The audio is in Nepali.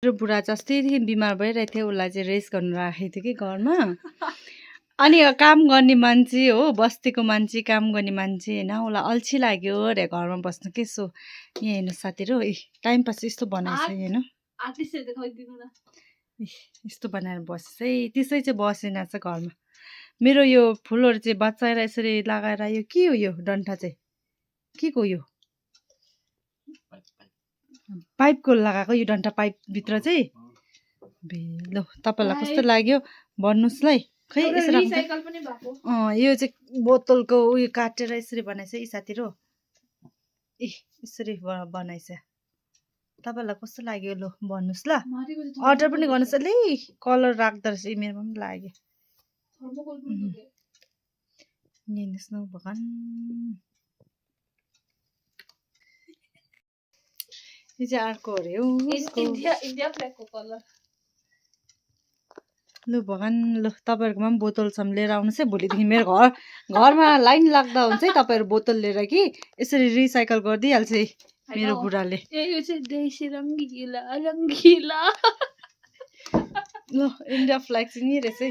मेरो बुढा चाहिँ अस्तिदेखि बिमार भइरहेको थियो, उसलाई चाहिँ रेस्ट गर्नु राखेको थियो कि घरमा। अनि काम गर्ने मान्छे हो, बस्तीको मान्छे, काम गर्ने मान्छे होइन, उसलाई अल्छी लाग्यो अरे घरमा बस्नु के सो। यहाँ हेर्नु साथीहरू, टाइम पास यस्तो बनाएछ हेर्नु, यस्तो बनाएर बसेछ है, त्यसै चाहिँ बसेन छ घरमा। मेरो यो फुलहरू चाहिँ बचाएर यसरी लगाएर यो के हो, यो डन्ठा चाहिँ के को यो पाइपको लगाएको, यो डन्ठा पाइपभित्र चाहिँ। ल तपाईँलाई कस्तो लाग्यो भन्नुहोस् ल है। खै यसरी यो चाहिँ बोतलको उयो काटेर यसरी बनाएछ है साथीहरू। यसरी बनाएछ, तपाईँलाई कस्तो लाग्यो ल भन्नुहोस् ल। अर्डर पनि गर्नुहोस् ल, कलर राख्दो रहेछ मेरोमा पनि लाग्यो। हेर्नुहोस् न भगवान्, यो चाहिँ अर्को अरे हो, इन्डिया फ्ल्यागको कलर। लु भगवान्, लु तपाईँहरूकोमा पनि बोतल छ लिएर आउनुहोस् है। भोलिदेखि मेरो घरमा लाइन लाग्दा हुन्छ है, तपाईँहरू बोतल लिएर कि यसरी रिसाइकल गरिदिइहाल्छ है मेरो बुढाले। यो चाहिँ देशी रङ्गिला रङ्गिला। ल इन्डिया फ्ल्याग चाहिँ नि रहेछ है।